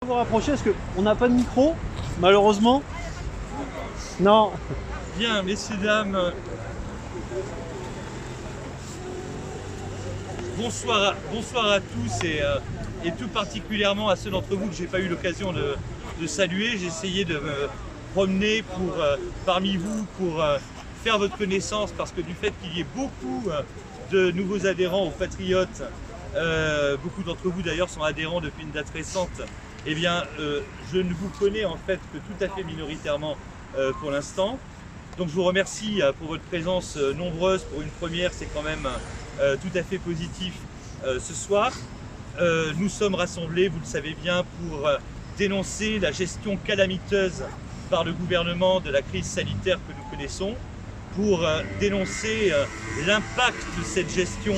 Vous rapprocher parce qu'on n'a pas de micro, malheureusement. Non. Bien, messieurs, dames, bonsoir à tous et tout particulièrement à ceux d'entre vous que je n'ai pas eu l'occasion de saluer. J'ai essayé de me promener parmi vous pour faire votre connaissance parce que du fait qu'il y ait beaucoup de nouveaux adhérents aux Patriotes, beaucoup d'entre vous d'ailleurs sont adhérents depuis une date récente, eh bien je ne vous connais en fait que tout à fait minoritairement pour l'instant. Donc je vous remercie pour votre présence nombreuse. Pour une première, c'est quand même tout à fait positif ce soir. Nous sommes rassemblés, vous le savez bien, pour dénoncer la gestion calamiteuse par le gouvernement de la crise sanitaire que nous connaissons, pour dénoncer l'impact de cette gestion,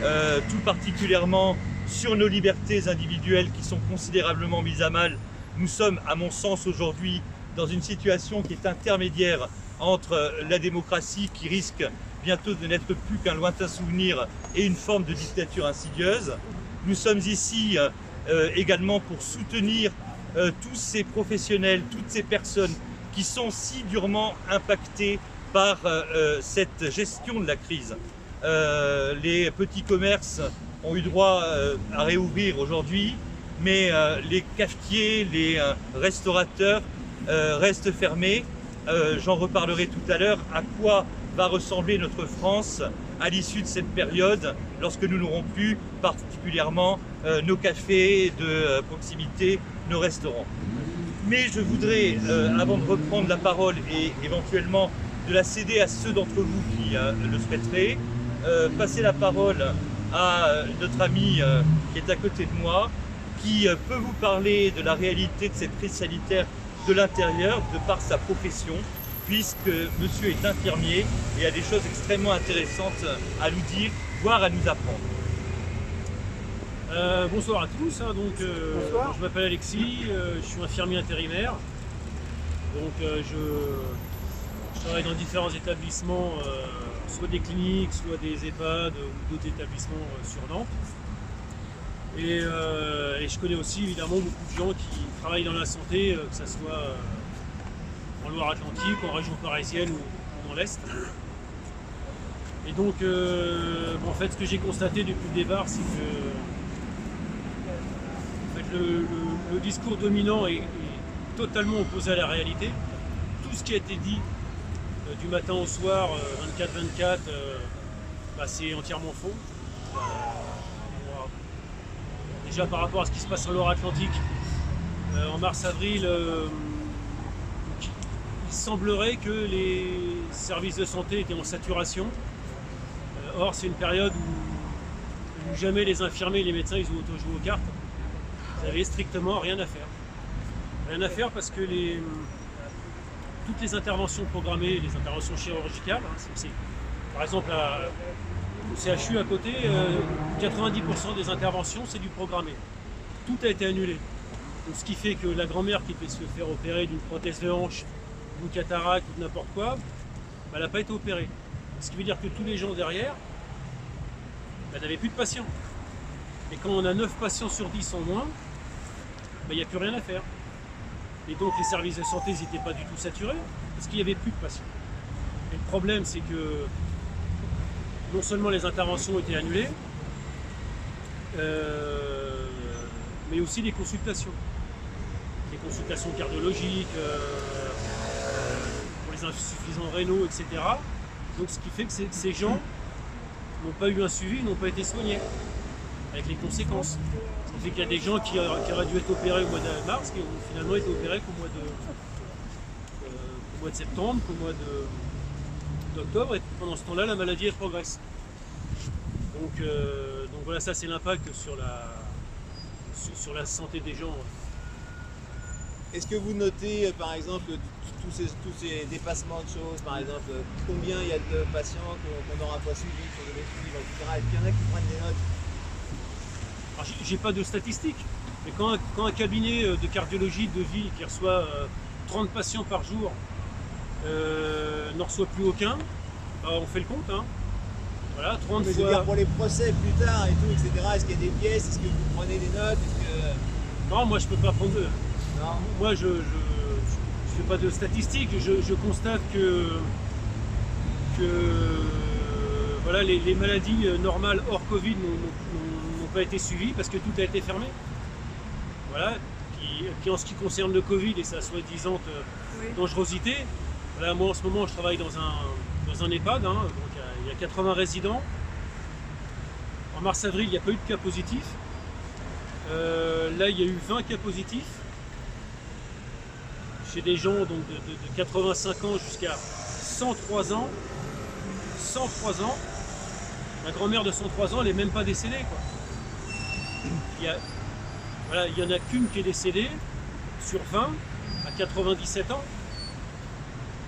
tout particulièrement sur nos libertés individuelles qui sont considérablement mises à mal. Nous sommes, à mon sens, aujourd'hui dans une situation qui est intermédiaire entre la démocratie qui risque bientôt de n'être plus qu'un lointain souvenir et une forme de dictature insidieuse. Nous sommes ici également pour soutenir tous ces professionnels, toutes ces personnes qui sont si durement impactées par cette gestion de la crise. Les petits commerces ont eu droit à réouvrir aujourd'hui, mais les cafetiers, les restaurateurs restent fermés. J'en reparlerai tout à l'heure. À quoi va ressembler notre France à l'issue de cette période, lorsque nous n'aurons plus particulièrement nos cafés de proximité, nos restaurants. Mais je voudrais, avant de reprendre la parole et éventuellement de la céder à ceux d'entre vous qui le souhaiteraient, passer la parole à notre ami qui est à côté de moi, qui peut vous parler de la réalité de cette crise sanitaire de l'intérieur, de par sa profession, puisque monsieur est infirmier et a des choses extrêmement intéressantes à nous dire, voire à nous apprendre. Bonsoir à tous, bonsoir. Je m'appelle Alexis, je suis infirmier intérimaire. Donc je travaille dans différents établissements, soit des cliniques, soit des EHPAD ou d'autres établissements sur Nantes. Et je connais aussi évidemment beaucoup de gens qui travaillent dans la santé, que ce soit en Loire-Atlantique, en région parisienne ou dans l'Est. Et donc, en fait, ce que j'ai constaté depuis le départ, c'est que en fait, le discours dominant est totalement opposé à la réalité. Tout ce qui a été dit du matin au soir, 24-24, c'est entièrement faux. Déjà par rapport à ce qui se passe en Loire-Atlantique, en mars-avril, il semblerait que les services de santé étaient en saturation. Or, c'est une période où jamais les infirmiers et les médecins ils ont auto-joué aux cartes. Ils n'avaient strictement rien à faire. Rien à faire parce que toutes les interventions programmées, les interventions chirurgicales, par exemple au CHU à côté, 90% des interventions c'est du programmé. Tout a été annulé. Donc, ce qui fait que la grand-mère qui peut se faire opérer d'une prothèse de hanche, d'une cataracte ou de n'importe quoi, elle n'a pas été opérée. Ce qui veut dire que tous les gens derrière n'avaient plus de patients. Et quand on a 9 patients sur 10 en moins, il n'y a plus rien à faire. Et donc les services de santé n'étaient pas du tout saturés parce qu'il n'y avait plus de patients. Et le problème c'est que non seulement les interventions étaient annulées, mais aussi les consultations. Les consultations cardiologiques, pour les insuffisants rénaux, etc. Donc ce qui fait que ces gens n'ont pas eu un suivi, n'ont pas été soignés, avec les conséquences. Ce qui fait qu'il y a des gens qui auraient dû être opérés au mois de mars, qui ont finalement été opérés qu'au mois de septembre, qu'au mois d'octobre, et pendant ce temps-là, la maladie elle progresse. Donc voilà, ça c'est l'impact sur la santé des gens. Est-ce que vous notez par exemple tous ces dépassements de choses, par exemple combien il y a de patients qu'on n'aura pas suivis, qu'on devait suivre, etc. Est-ce qu'il y en a qui prennent des notes? Alors, j'ai pas de statistiques, mais quand un cabinet de cardiologie de ville qui reçoit 30 patients par jour n'en reçoit plus aucun, on fait le compte. Hein. Voilà, 30 mais fois. Dire pour les procès plus tard et tout, etc. Est-ce qu'il y a des pièces? Est-ce que vous prenez des notes? Non, moi je peux pas prendre. Non. Moi je fais pas de statistiques, je constate que voilà, les maladies normales hors Covid n'ont pas été suivies parce que tout a été fermé. Voilà. Puis en ce qui concerne le Covid et sa soi-disant dangerosité, voilà, moi en ce moment je travaille dans un EHPAD, hein, donc il y a 80 résidents. En mars-avril, il n'y a pas eu de cas positifs. Là, il y a eu 20 cas positifs chez des gens donc, de 85 ans jusqu'à 103 ans. 103 ans. Ma grand-mère de 103 ans, elle n'est même pas décédée, quoi. Il y en a qu'une qui est décédée sur 20 à 97 ans.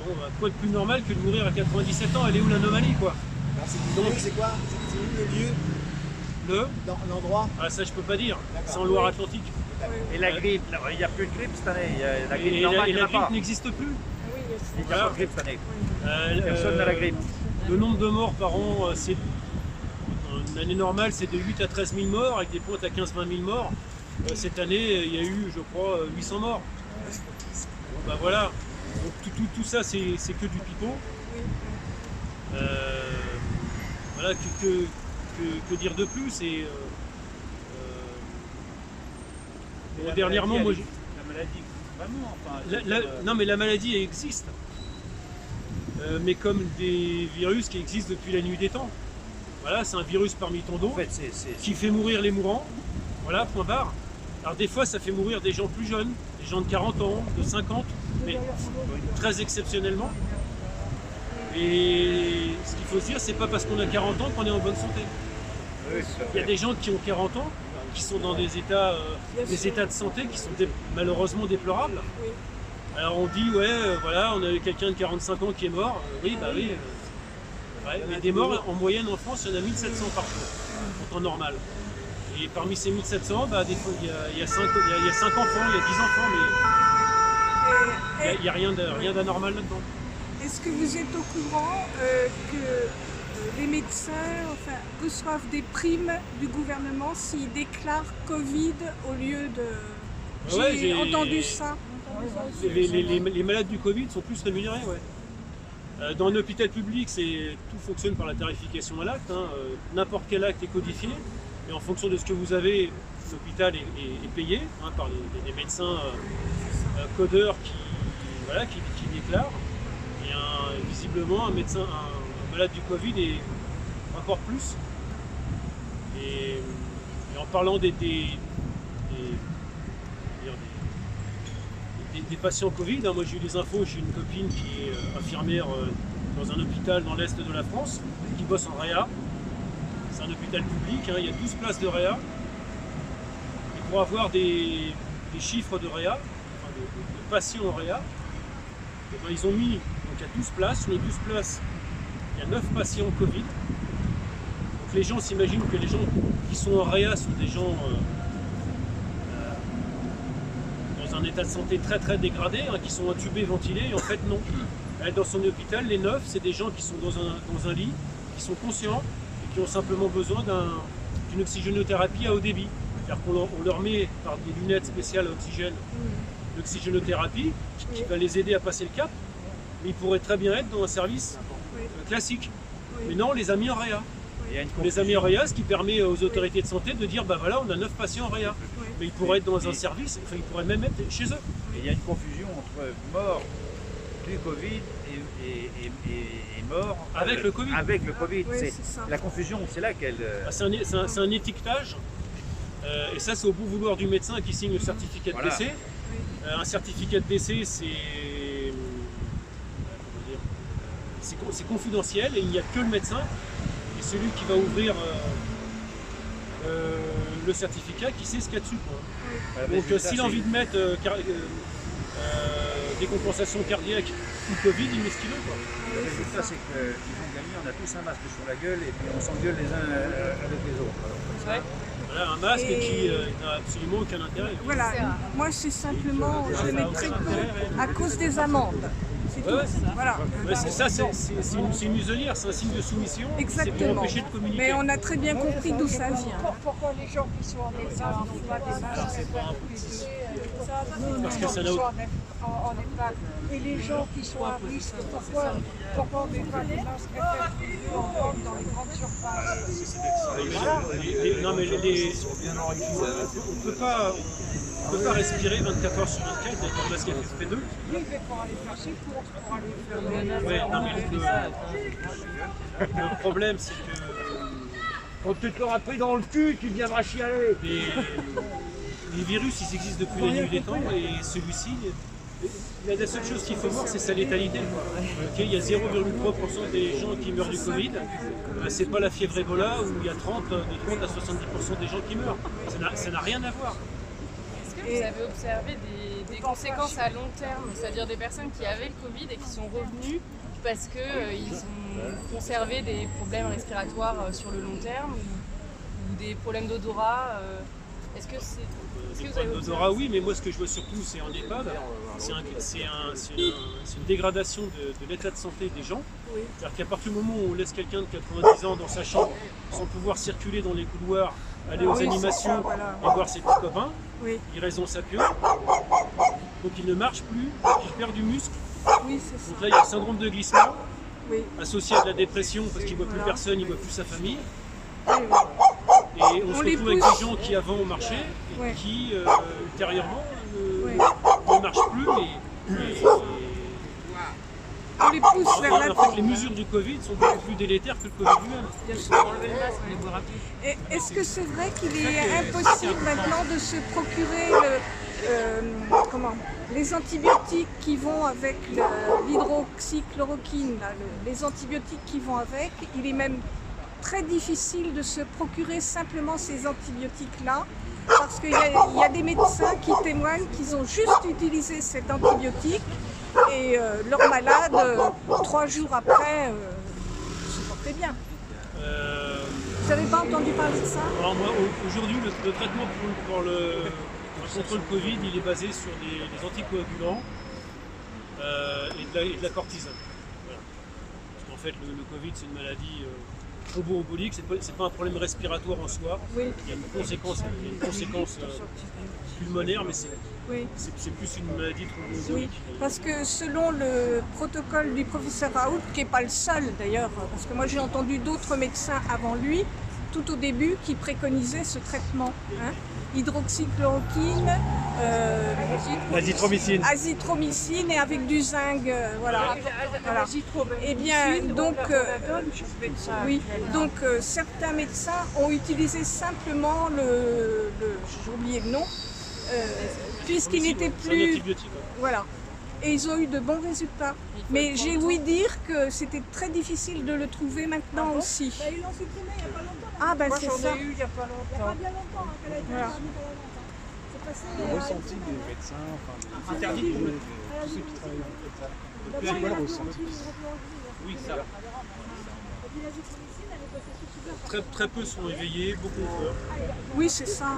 Bon, bah, quoi de plus normal que de mourir à 97 ans? Elle est où l'anomalie, quoi? Alors, c'est quoi? C'est où le lieu? Dans l'endroit? Ah, ça, je peux pas dire. D'accord. C'est en Loire-Atlantique. Et la grippe, il n'y a plus de grippe cette année. La grippe Et normale, il n'y en la a pas. grippe n'existe plus. Il n'y a pas de grippe cette année. Personne n'a la grippe. Le nombre de morts par an, c'est une année normale, c'est de 8 à 13 000 morts, avec des pointes à 15-20 000 morts. Cette année, il y a eu, je crois, 800 morts. Bon, bah voilà. Donc, tout ça, c'est que du pipeau. Voilà, que dire de plus? Dernièrement, moi, La maladie, vraiment, enfin. non, mais la maladie existe. Mais comme des virus qui existent depuis la nuit des temps. Voilà, c'est un virus parmi tant En d'autres fait, qui fait mourir les mourants. Voilà, point barre. Alors des fois, ça fait mourir des gens plus jeunes, des gens de 40 ans, de 50, mais très exceptionnellement. Et ce qu'il faut se dire, c'est pas parce qu'on a 40 ans qu'on est en bonne santé. Il y a des gens qui ont 40 ans, qui sont dans des états de santé qui sont malheureusement déplorables. Alors on dit, voilà, on a eu quelqu'un de 45 ans qui est mort. Oui, bah oui. Ouais, mais des morts, en moyenne en France, il y en a 1700 par jour, en temps normal. Et parmi ces 1700, bah, des fois, il y a 5 enfants, il y a 10 enfants, mais il n'y a rien d'anormal là-dedans. Est-ce que vous êtes au courant que les médecins reçoivent des primes du gouvernement s'ils déclarent Covid au lieu de... Ouais, J'ai entendu ça. Les malades du Covid sont plus rémunérés, ouais. Dans un hôpital public, tout fonctionne par la tarification à l'acte. Hein. N'importe quel acte est codifié. Et en fonction de ce que vous avez, l'hôpital est payé par les médecins codeurs qui déclarent. Et visiblement, un malade du Covid est encore plus. Et en parlant des patients Covid, hein, moi j'ai eu des infos, j'ai une copine qui est infirmière dans un hôpital dans l'est de la France, qui bosse en réa. C'est un hôpital public, hein, il y a 12 places de réa. Et pour avoir des chiffres de réa, de patients en réa, et ben, ils ont mis, donc il y a 12 places, sur les 12 places, il y a 9 patients Covid. Donc les gens s'imaginent que les gens qui sont en réa sont des gens dans un état de santé très très dégradé, hein, qui sont intubés, ventilés, et en fait non. Dans son hôpital, les 9, c'est des gens qui sont dans un lit, qui sont conscients, qui ont simplement besoin d'une oxygénothérapie à haut débit. C'est-à-dire qu'on leur met par des lunettes spéciales à oxygène l'oxygénothérapie qui va les aider à passer le cap, mais ils pourraient très bien être dans un service classique. Mais non, on les a mis en réa. On les a mis en réa, ce qui permet aux autorités de santé de dire, bah voilà, on a 9 patients en réa. Mais ils pourraient être dans un service, enfin ils pourraient même être chez eux. Et il y a une confusion entre mort du Covid et mort avec le Covid. Avec le Covid. Oui, c'est ça. la confusion, c'est là qu'elle. C'est un étiquetage, et ça c'est au bon vouloir du médecin qui signe le certificat de décès. Un certificat de décès, c'est confidentiel et il n'y a que le médecin et celui qui va ouvrir le certificat qui sait ce qu'il y a dessus. Donc s'il a envie de mettre des compensations cardiaques ou Covid, il met ce qu'il veut. Le résultat, c'est qu'ils vont gagner, on a tous un masque sur la gueule et puis on s'engueule les uns avec les autres. Alors, comme ça, Voilà, un masque qui n'a absolument aucun intérêt. Voilà, moi c'est simplement, je le mets très peu à cause des amendes. C'est Ouais, tout. ouais, c'est ça. Voilà. Ouais, c'est une muselière, c'est un signe de soumission. C'est pour Exactement. empêcher de communiquer. Mais on a très bien compris d'où ça vient. Pourquoi les gens qui sont en EHPAD n'ont pas des masques Parce que ça n'a aucun... en EHPAD et les gens qui sont à risque, pourquoi on ne met pas des masques FFP2 en vente dans les grandes surfaces? Non mais on peut pas respirer 24 heures sur 24 avec un masque FFP2. Oui, mais pour aller faire ses courses, pour aller faire des... Ouais, non, mais le problème c'est que On te l'aura pris dans le cul, tu viendras chialer. les virus ils existent depuis la nuit des temps et celui-ci, la seule chose qu'il faut voir c'est sa létalité. Ok, il y a 0,3% des gens qui meurent du Covid. C'est pas la fièvre Ebola où il y a de 30 à 70% des gens qui meurent. Ça n'a rien à voir. Est-ce que vous avez observé des conséquences à long terme, c'est-à-dire des personnes qui avaient le Covid et qui sont revenues parce qu'ils ont conservé des problèmes respiratoires sur le long terme ou des problèmes d'odorat Est-ce que vous avez L'odorat, oui, mais moi ce que je vois surtout c'est en EHPAD, c'est une dégradation de l'état de santé des gens. C'est-à-dire qu'à partir du moment où on laisse quelqu'un de 90 ans dans sa chambre sans pouvoir circuler dans les couloirs, aller aux animations et voir ses petits copains, il reste dans sa piole, donc il ne marche plus, il perd du muscle. Oui, c'est ça. Donc là il y a le syndrome de glissement Oui. associé à de la dépression parce qu'il ne voit plus personne, il ne voit plus sa famille. Oui, oui. Et on se retrouve avec des gens qui avant marchaient et qui ultérieurement ne marchent plus. On les pousse vers la En fait, les mesures du Covid sont beaucoup plus délétères que le Covid lui-même. Et est-ce que c'est vrai qu'il est impossible maintenant de se procurer les antibiotiques qui vont avec l'hydroxychloroquine, les antibiotiques qui vont avec? Il est même très difficile de se procurer simplement ces antibiotiques-là parce qu'il y a des médecins qui témoignent qu'ils ont juste utilisé cet antibiotique et leurs malades, 3 jours après, se portaient bien. Vous n'avez pas entendu parler de ça? Alors moi, aujourd'hui, le traitement contre le Covid, il est basé sur des anticoagulants et de la cortisone. Voilà. Parce qu'en fait, le Covid, c'est une maladie thromboembolique, c'est pas un problème respiratoire en soi. Oui. Il y a une conséquence pulmonaire, mais c'est plus une maladie thromboembolique. Oui, parce que selon le protocole du professeur Raoult, qui n'est pas le seul d'ailleurs, parce que moi j'ai entendu d'autres médecins avant lui, tout au début, qui préconisaient ce traitement. Hydroxychloroquine, azithromycine et avec du zinc, voilà. Et bien donc, certains médecins ont utilisé simplement j'ai oublié le nom, puisqu'il n'était plus, voilà. Et ils ont eu de bons résultats. Mais j'ai ouï dire que c'était très difficile de le trouver maintenant aussi. Ils l'ont supprimé il n'y a pas longtemps. Ah ben c'est ça. Il n'y a pas longtemps. Il n'y a pas bien longtemps qu'elle a été Voilà. C'est passé. Le ressenti des médecins, enfin, interdit de tous ceux qui travaillent en fait. C'est quoi le ressenti? Oui, ça. Très peu sont éveillés, beaucoup ont peur. Oui, c'est ça.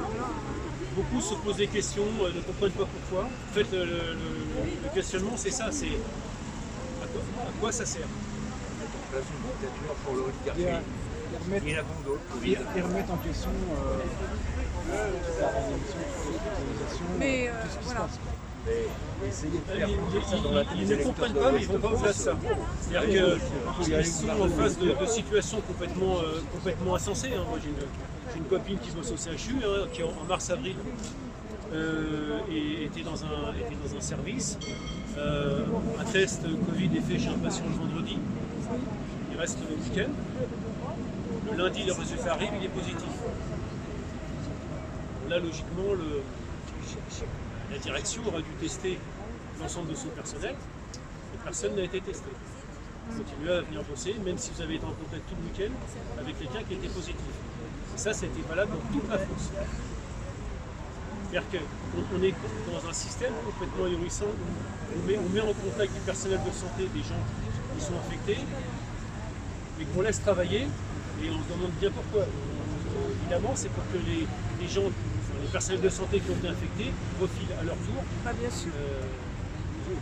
Beaucoup se posent des questions, ne comprennent pas pourquoi. En fait, le questionnement, c'est ça, c'est à quoi ça sert. Pour l'oligarchie. Il y en a beaucoup d'autres. Ils remettent en question Mais voilà. Ils ne comprennent pas, mais ils ne vont pas au-delà de ça. C'est-à-dire qu'ils sont en face de situations complètement insensées. Moi, j'ai une copine qui bosse au CHU, qui en mars-avril était dans un service. Un test Covid est fait chez un patient le vendredi. Il reste le week-end. Le lundi, le résultat arrive, il est positif. Là, logiquement, la direction aurait dû tester l'ensemble de son personnel, et personne n'a été testé. Continuez à venir bosser, même si vous avez été en contact tout le week-end avec quelqu'un qui était positif. Et ça, c'était valable dans toute la France. C'est-à-dire qu'on est dans un système complètement ahurissant où on met en contact du personnel de santé des gens qui sont infectés, mais qu'on laisse travailler, et on se demande bien pourquoi. Évidemment, c'est pour que les gens, les personnels de santé qui ont été infectés refilent à leur tour Bien sûr.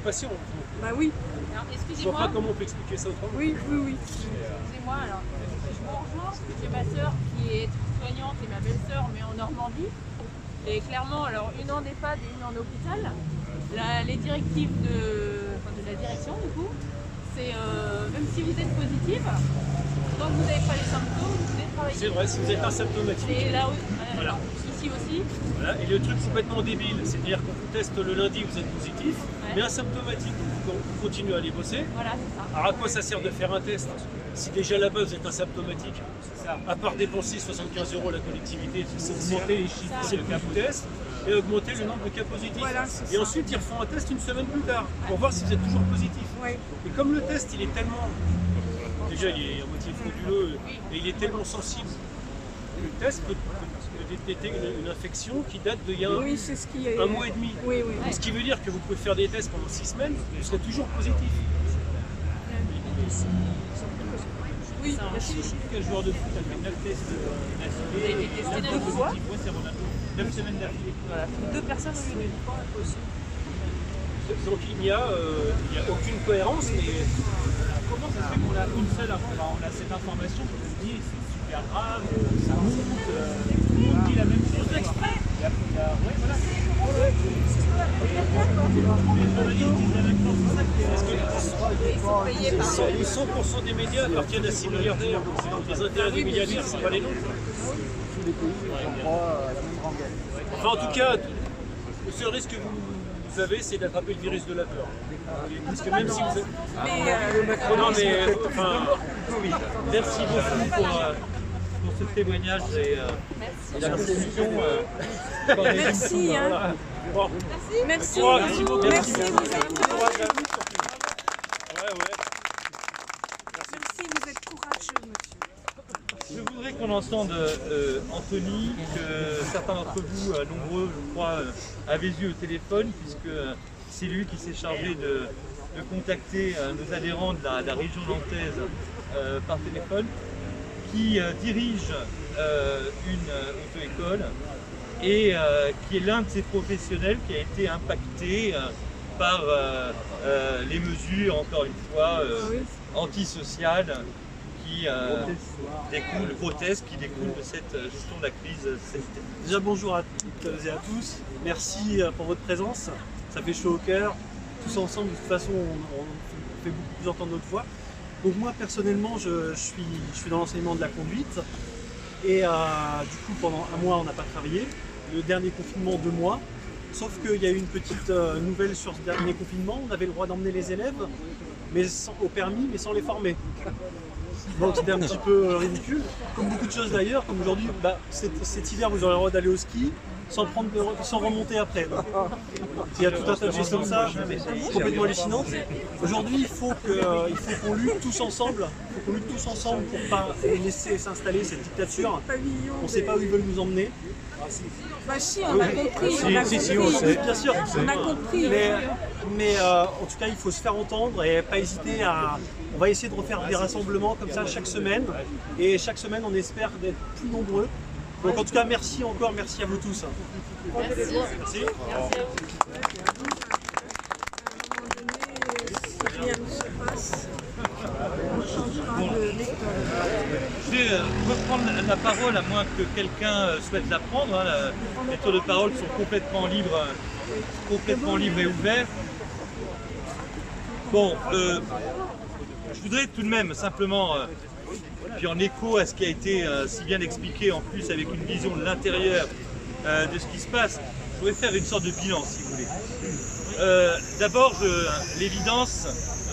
patient. Bah oui, Alors, Je vois excusez-moi. pas comment on peut expliquer ça autrement. oui, oui, oui. Excusez-moi, alors, je vous rejoins, j'ai ma sœur qui est soignante et ma belle-sœur, mais en Normandie. Et clairement, alors une en EHPAD et une en hôpital, les directives de la direction, du coup, c'est même si vous êtes positive, tant que vous n'avez pas les symptômes, vous devez travailler. C'est vrai, si vous êtes asymptomatique. Et là, Voilà. ici aussi. Voilà. Et le truc complètement débile, c'est-à-dire qu'on vous teste le lundi, vous êtes positif, mais asymptomatique, vous continuez à aller bosser. Voilà, c'est ça. Alors à quoi ça sert de faire un test si déjà là-bas vous êtes asymptomatique? À part dépenser 75 € la collectivité, c'est augmenter les chiffres, c'est le coût du test et augmenter le nombre de cas positifs. Voilà, c'est Et ça. ensuite ils refont un test une semaine plus tard pour voir si vous êtes toujours positif. Ouais. Et comme le test il est tellement, déjà il est à moitié frauduleux et il est tellement sensible, le test peut détecter une infection qui date d'il y a Oui, c'est ce qui est. un mois et demi. Oui, oui. Ce qui veut dire que vous pouvez faire des tests pendant 6 semaines, vous serez toujours positif. Oui, Quel joueur de foot a fait 9 tests Vous avez été testé 9 fois. Ouais, c'est Ronaldo. 9 semaines d'affilée. Voilà, 2 personnes au lieu d'une. Donc il n'y a aucune cohérence, mais Comment ça se fait qu'on a une seule enfin, on a cette information qu'on se dit c'est super grave, ça monte, tout le monde dit la même chose. Exprès ouais, voilà. Les journalistes disent la même chose, c'est ça qui est. Ils sont payés par 100% des médias appartiennent à 6 milliardaires. Les intérêts des milliardaires, ce n'est pas les nôtres. Enfin, en tout cas, le seul risque que vous avez, c'est d'attraper le virus de la peur. Parce que même si vous êtes... Non, mais enfin, Merci beaucoup pour ce témoignage et la conclusion. merci. Hein. bon, Merci. Merci beaucoup. Merci, vous êtes courage à vous. Merci, vous êtes courageux, monsieur. Je voudrais qu'on entende Anthony, que certains d'entre vous, nombreux je crois, avaient eu au téléphone, puisque c'est lui qui s'est chargé de contacter nos adhérents de la région nantaise par téléphone, qui dirige une auto-école et qui est l'un de ces professionnels qui a été impacté par les mesures, encore une fois, antisociales qui découlent, grotesques, qui découlent de cette gestion de la crise sanitaire. Déjà bonjour à toutes et à tous, merci pour votre présence, ça fait chaud au cœur. Tous ensemble, de toute façon, on fait beaucoup plus entendre notre voix. Donc moi personnellement, je suis dans l'enseignement de la conduite et du coup pendant un mois on n'a pas travaillé. Le dernier confinement 2 mois, sauf qu'il y a eu une petite nouvelle sur ce dernier confinement, on avait le droit d'emmener les élèves mais au permis mais sans les former. Donc c'était un petit peu ridicule, comme beaucoup de choses d'ailleurs, comme aujourd'hui, cet hiver vous aurez le droit d'aller au ski sans remonter après. Il y a tout un tas de choses comme ça, complètement hallucinantes. Aujourd'hui il faut qu'on lutte tous ensemble, pour ne pas laisser s'installer cette dictature. On ne sait pas où ils veulent nous emmener. Bah si, on a compris. on sait. Bien sûr. On a compris. Mais en tout cas, il faut se faire entendre et pas hésiter à... On va essayer de refaire des rassemblements comme ça chaque semaine. Et chaque semaine, on espère d'être plus nombreux. Donc en tout cas, merci encore, merci à vous tous. Merci. Merci. Si rien ne se passe, on changera de lecteur. Je vais reprendre la parole à moins que quelqu'un souhaite la prendre. Hein. Les tours de parole sont complètement libres et ouverts. Bon, je voudrais tout de même simplement, puis en écho à ce qui a été si bien expliqué, en plus avec une vision de l'intérieur de ce qui se passe, je voudrais faire une sorte de bilan si vous voulez. D'abord, l'évidence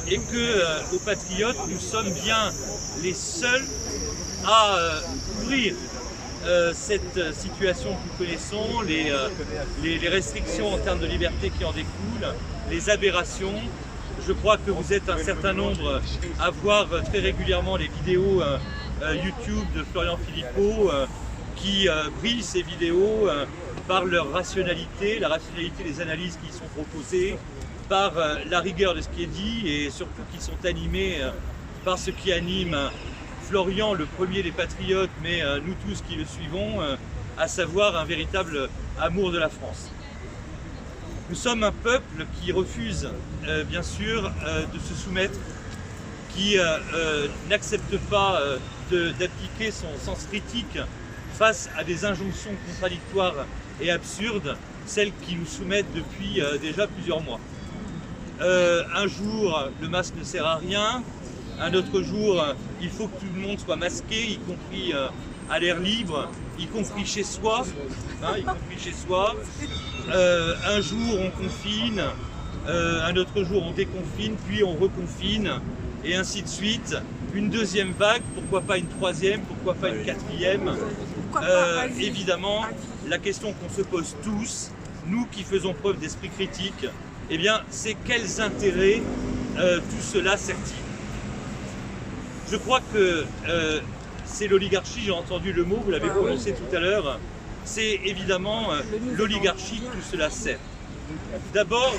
est que aux Patriotes, nous sommes bien les seuls à couvrir cette situation que nous connaissons, les restrictions en termes de liberté qui en découlent, les aberrations. Je crois que vous êtes un certain nombre à voir très régulièrement les vidéos YouTube de Florian Philippot qui brillent ces vidéos par leur rationalité, la rationalité des analyses qui y sont proposées, par la rigueur de ce qui est dit et surtout qui sont animés par ce qui anime Florian, le premier des patriotes, mais nous tous qui le suivons, à savoir un véritable amour de la France. Nous sommes un peuple qui refuse, bien sûr, de se soumettre, qui n'accepte pas d'appliquer son sens critique face à des injonctions contradictoires et absurdes, celles qui nous soumettent depuis déjà plusieurs mois. Un jour, le masque ne sert à rien. Un autre jour, il faut que tout le monde soit masqué, y compris à l'air libre, y compris chez soi. Un jour, on confine. Un autre jour, on déconfine, puis on reconfine, et ainsi de suite. Une deuxième vague, pourquoi pas une troisième, pourquoi pas une quatrième. Évidemment, la question qu'on se pose tous, nous qui faisons preuve d'esprit critique, eh bien, c'est quels intérêts tout cela sert-il? Je crois que c'est l'oligarchie, j'ai entendu le mot, vous l'avez prononcé tout à l'heure, c'est évidemment l'oligarchie que tout cela sert. D'abord,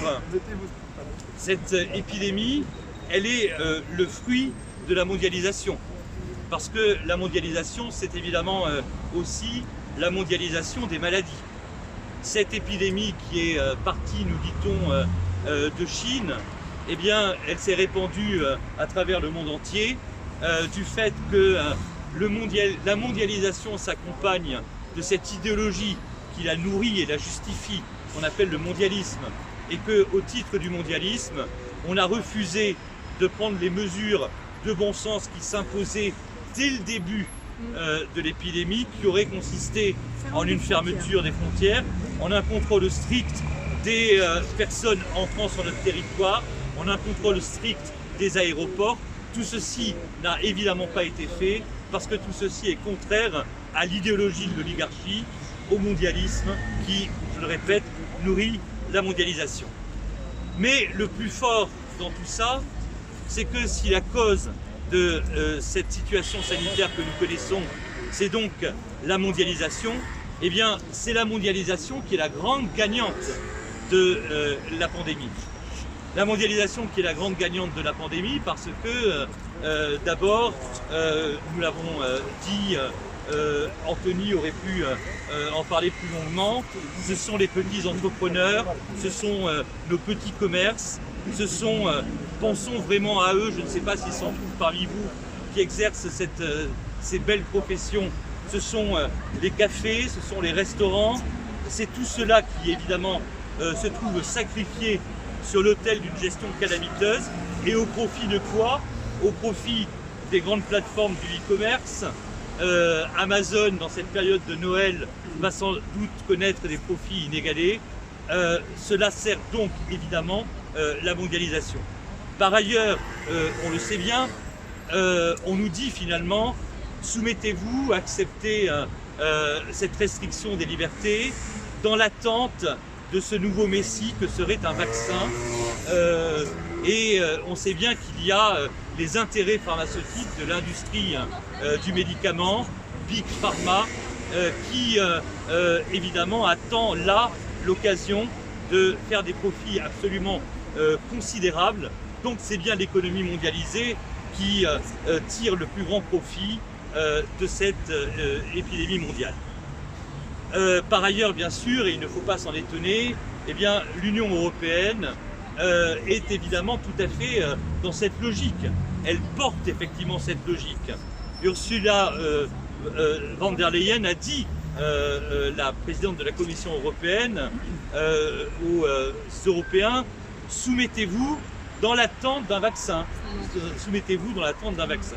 cette épidémie, elle est le fruit de la mondialisation. Parce que la mondialisation, c'est évidemment aussi la mondialisation des maladies. Cette épidémie qui est partie, nous dit-on, de Chine, eh bien, elle s'est répandue à travers le monde entier, du fait que la mondialisation s'accompagne de cette idéologie qui la nourrit et la justifie, qu'on appelle le mondialisme, et qu'au titre du mondialisme, on a refusé de prendre les mesures de bon sens qui s'imposaient dès le début de l'épidémie, qui aurait consisté en une fermeture des frontières, en un contrôle strict des personnes entrant sur notre territoire, en un contrôle strict des aéroports. Tout ceci n'a évidemment pas été fait parce que tout ceci est contraire à l'idéologie de l'oligarchie, au mondialisme qui, je le répète, nourrit la mondialisation. Mais le plus fort dans tout ça, c'est que si la cause de cette situation sanitaire que nous connaissons, c'est donc la mondialisation, eh bien c'est la mondialisation qui est la grande gagnante de la pandémie. La mondialisation qui est la grande gagnante de la pandémie parce que d'abord, nous l'avons dit, Anthony aurait pu en parler plus longuement, ce sont les petits entrepreneurs, ce sont nos petits commerces, ce sont, pensons vraiment à eux, je ne sais pas s'ils s'en trouvent parmi vous, qui exercent ces belles professions, ce sont les cafés, ce sont les restaurants, c'est tout cela qui évidemment se trouve sacrifié sur l'autel d'une gestion calamiteuse et au profit de quoi? Au profit des grandes plateformes du e-commerce. Amazon, dans cette période de Noël, va sans doute connaître des profits inégalés. Cela sert donc évidemment la mondialisation. Par ailleurs, on le sait bien, on nous dit finalement, soumettez-vous, acceptez cette restriction des libertés dans l'attente de ce nouveau messie que serait un vaccin. On sait bien qu'il y a les intérêts pharmaceutiques de l'industrie du médicament, Big Pharma, qui évidemment attend là l'occasion de faire des profits absolument considérables. Donc c'est bien l'économie mondialisée qui tire le plus grand profit de cette épidémie mondiale. Par ailleurs, bien sûr, et il ne faut pas s'en étonner, eh bien, l'Union européenne est évidemment tout à fait dans cette logique. Elle porte effectivement cette logique. Ursula von der Leyen a dit, la présidente de la Commission européenne, aux Européens, soumettez-vous dans l'attente d'un vaccin. Soumettez-vous dans l'attente d'un vaccin.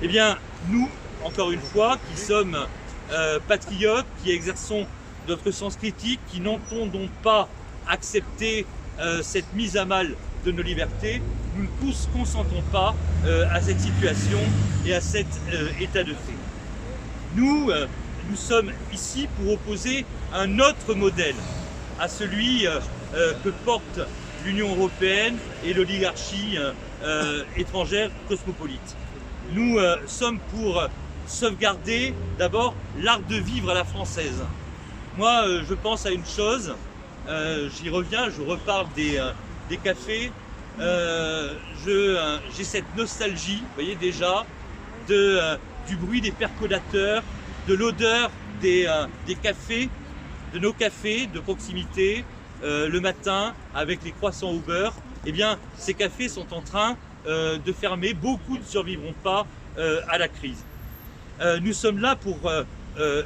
Eh bien, nous, encore une fois, qui sommes patriotes, qui exerçons notre sens critique, qui n'entendons pas accepter cette mise à mal de nos libertés, nous ne consentons pas à cette situation et à cet état de fait. Nous sommes ici pour opposer un autre modèle à celui que porte l'Union européenne et l'oligarchie étrangère cosmopolite. Nous sommes pour sauvegarder d'abord l'art de vivre à la française. Moi, je pense à une chose, j'y reviens, je reparle des cafés, j'ai cette nostalgie, vous voyez déjà, du bruit des percolateurs, de l'odeur des cafés, de nos cafés de proximité, le matin avec les croissants au beurre, eh bien ces cafés sont en train de fermer. Beaucoup ne survivront pas à la crise. Nous sommes là pour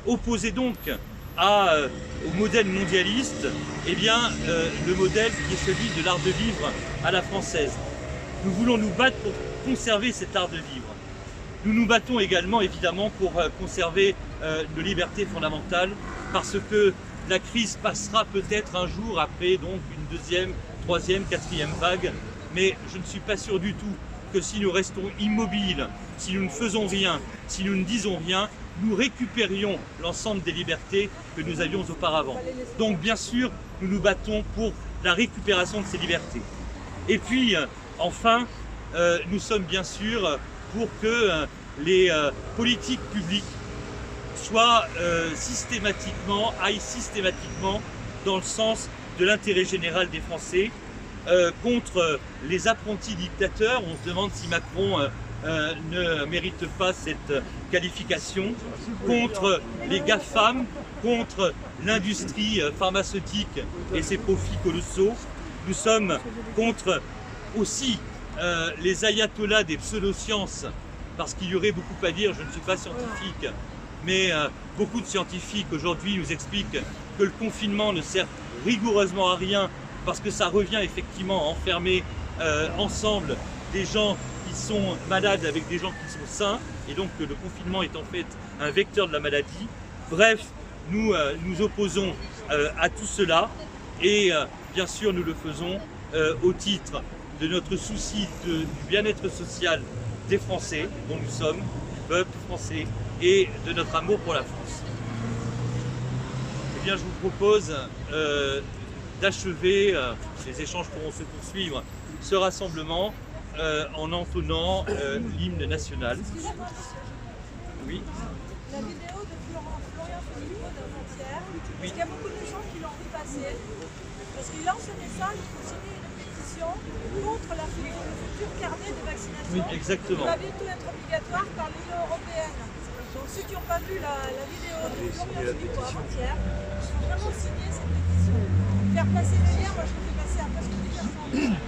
opposer donc au modèle mondialiste, eh bien, le modèle qui est celui de l'art de vivre à la française. Nous voulons nous battre pour conserver cet art de vivre. Nous nous battons également évidemment pour conserver nos libertés fondamentales, parce que la crise passera peut-être un jour après donc une deuxième, troisième, quatrième vague, mais je ne suis pas sûr du tout que si nous restons immobiles, si nous ne faisons rien, si nous ne disons rien, nous récupérions l'ensemble des libertés que nous avions auparavant. Donc bien sûr, nous nous battons pour la récupération de ces libertés. Et puis, enfin, nous sommes bien sûr pour que les politiques publiques aillent systématiquement dans le sens de l'intérêt général des Français, contre les apprentis dictateurs. On se demande si Macron ne mérite pas cette qualification, contre les GAFAM, contre l'industrie pharmaceutique et ses profits colossaux. Nous sommes contre aussi les ayatollahs des pseudosciences, parce qu'il y aurait beaucoup à dire. Je ne suis pas scientifique, mais beaucoup de scientifiques aujourd'hui nous expliquent que le confinement ne sert rigoureusement à rien, parce que ça revient effectivement à enfermer ensemble des gens qui sont malades avec des gens qui sont sains, et donc que le confinement est en fait un vecteur de la maladie. Bref, nous nous opposons à tout cela, et bien sûr nous le faisons au titre de notre souci du bien-être social des Français, dont nous sommes, du peuple français, et de notre amour pour la France. Eh bien, je vous propose d'achever, les échanges pourront se poursuivre, ce rassemblement en entonnant l'hymne national. Oui. La vidéo de Florian Philippot d'avant-hier, il y a beaucoup de gens qui l'ont vu passer, parce qu'il lance un message pour signer une pétition contre le futur carnet de vaccination. Oui, exactement. Qui va bientôt être obligatoire par l'Union européenne. Donc ceux qui n'ont pas vu la vidéo de Florian Philippot avant-hier, il faut vraiment signer cette pétition. Faire passer le lien, moi je le fais passer à presque 10 personnes.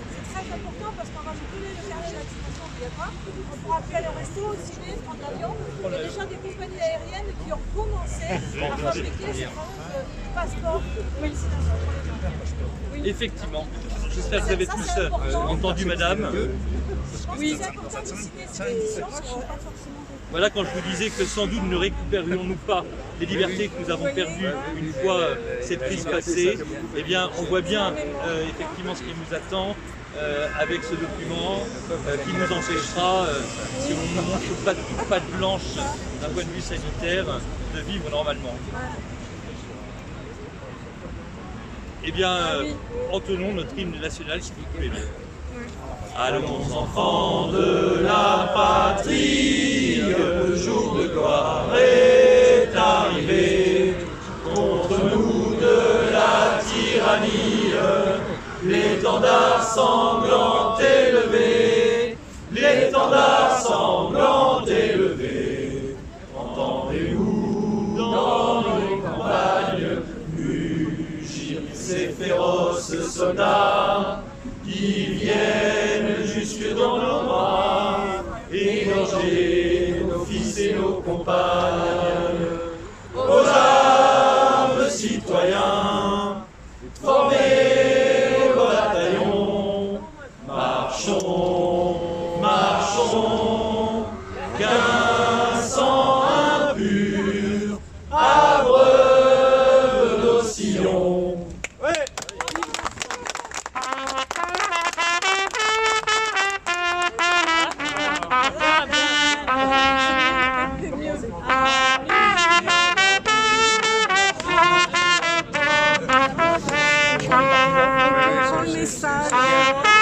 C'est très important parce qu'on va ajouter le carnet de vaccination obligatoire. On pourra plus aller au resto, au ciné, prendre l'avion. Il y a déjà des compagnies aériennes qui ont commencé à fabriquer ces fameux passeports de vaccination pour les gens. Oui. Effectivement. J'espère que vous avez tous entendu, madame. Oui, c'est important de signer ces pétitions parce qu'on n'a pas forcément. Voilà, quand je vous disais que sans doute ne récupérions-nous pas les libertés que nous avons perdues une fois cette crise passée, eh bien on voit bien effectivement ce qui nous attend avec ce document qui nous empêchera, si on ne montre pas de blanche d'un point de vue sanitaire, de vivre normalement. Eh bien, entonnons notre hymne national, s'il vous plaît. Allons enfants de la patrie, le jour de gloire est arrivé. Contre nous de la tyrannie, l'étendard sanglant élevé, l'étendard sanglant élevé. Entendez-vous dans nos campagnes mugir ces féroces soldats qui viennent jusque dans nos bras, égorger nos fils et nos compagnes. Aux armes, citoyens, formez vos bataillons, marchons, marchons, qu'un sang impur abreuve nos sillons. Message.